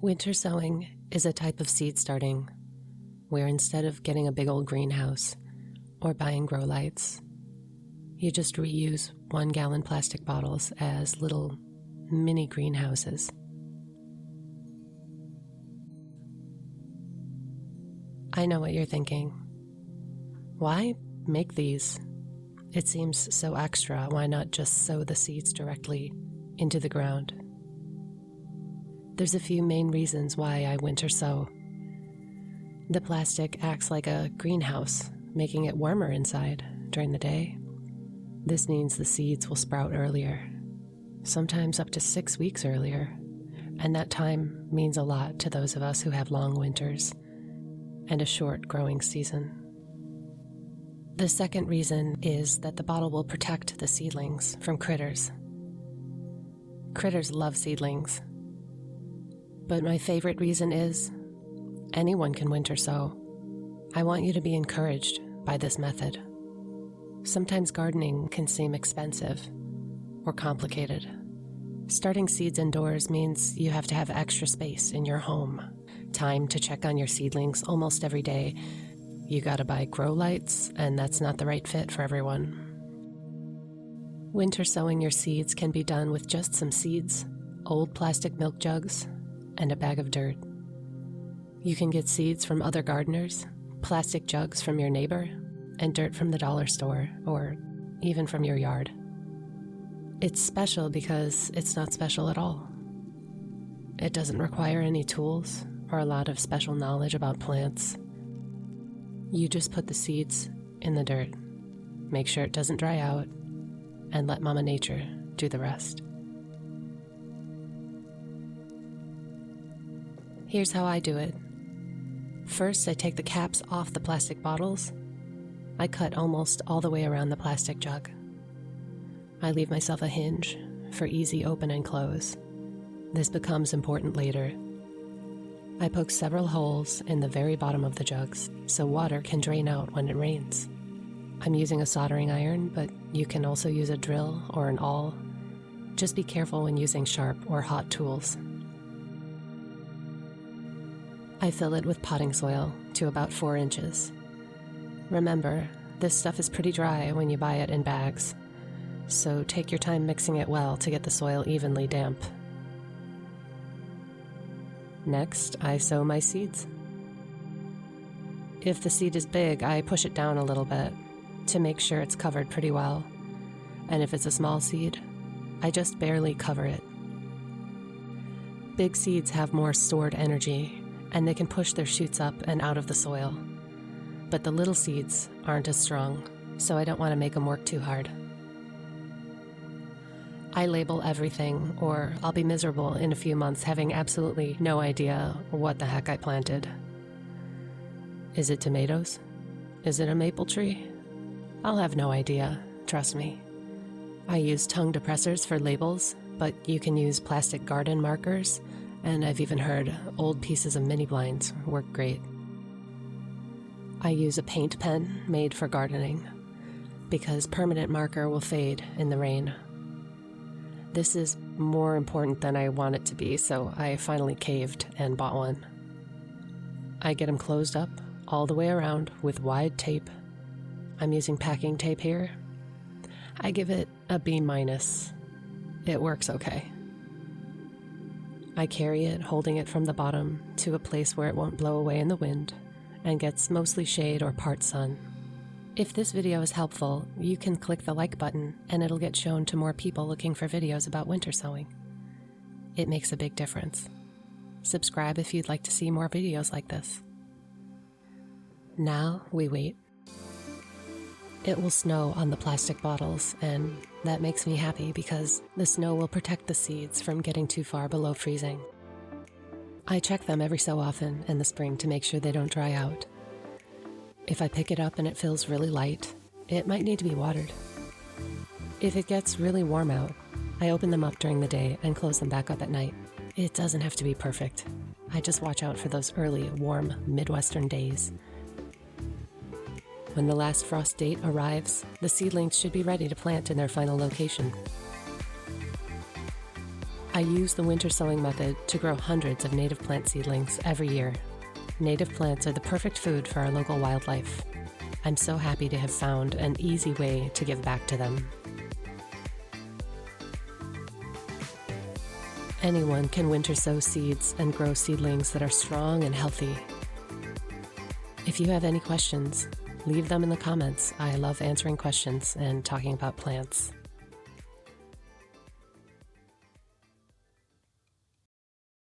Winter sowing is a type of seed starting where instead of getting a big old greenhouse or buying grow lights, you just reuse 1-gallon plastic bottles as little mini greenhouses. I know what you're thinking. Why make these? It seems so extra. Why not just sow the seeds directly into the ground? There's a few main reasons why I winter sow. The plastic acts like a greenhouse, making it warmer inside during the day. This means the seeds will sprout earlier, sometimes up to 6 weeks earlier, and that time means a lot to those of us who have long winters and a short growing season. The second reason is that the bottle will protect the seedlings from critters. Critters love seedlings. But my favorite reason is anyone can winter sow. I want you to be encouraged by this method. Sometimes gardening can seem expensive or complicated. Starting seeds indoors means you have to have extra space in your home, time to check on your seedlings almost every day. You gotta buy grow lights, and that's not the right fit for everyone. Winter sowing your seeds can be done with just some seeds, old plastic milk jugs, and a bag of dirt. You can get seeds from other gardeners, plastic jugs from your neighbor, and dirt from the dollar store, or even from your yard. It's special because it's not special at all. It doesn't require any tools or a lot of special knowledge about plants. You just put the seeds in the dirt, make sure it doesn't dry out, and let Mama Nature do the rest. Here's how I do it. First, I take the caps off the plastic bottles. I cut almost all the way around the plastic jug. I leave myself a hinge for easy open and close. This becomes important later. I poke several holes in the very bottom of the jugs so water can drain out when it rains. I'm using a soldering iron, but you can also use a drill or an awl. Just be careful when using sharp or hot tools. I fill it with potting soil to about 4 inches. Remember, this stuff is pretty dry when you buy it in bags, so take your time mixing it well to get the soil evenly damp. Next, I sow my seeds. If the seed is big, I push it down a little bit to make sure it's covered pretty well. And if it's a small seed, I just barely cover it. Big seeds have more stored energy, and they can push their shoots up and out of the soil. But the little seeds aren't as strong, so I don't want to make them work too hard. I label everything, or I'll be miserable in a few months having absolutely no idea what the heck I planted. Is it tomatoes? Is it a maple tree? I'll have no idea, trust me. I use tongue depressors for labels, but you can use plastic garden markers, and I've even heard old pieces of mini blinds work great. I use a paint pen made for gardening, because permanent marker will fade in the rain. This is more important than I want it to be, so I finally caved and bought one. I get them closed up all the way around with wide tape. I'm using packing tape here. I give it a B-. It works okay. I carry it, holding it from the bottom to a place where it won't blow away in the wind and gets mostly shade or part sun. If this video is helpful, you can click the like button and it'll get shown to more people looking for videos about winter sowing. It makes a big difference. Subscribe if you'd like to see more videos like this. Now we wait. It will snow on the plastic bottles, and that makes me happy because the snow will protect the seeds from getting too far below freezing. I check them every so often in the spring to make sure they don't dry out. If I pick it up and it feels really light, it might need to be watered. If it gets really warm out, I open them up during the day and close them back up at night. It doesn't have to be perfect. I just watch out for those early, warm, Midwestern days. When the last frost date arrives, the seedlings should be ready to plant in their final location. I use the winter sowing method to grow hundreds of native plant seedlings every year. Native plants are the perfect food for our local wildlife. I'm so happy to have found an easy way to give back to them. Anyone can winter sow seeds and grow seedlings that are strong and healthy. If you have any questions, leave them in the comments. I love answering questions and talking about plants.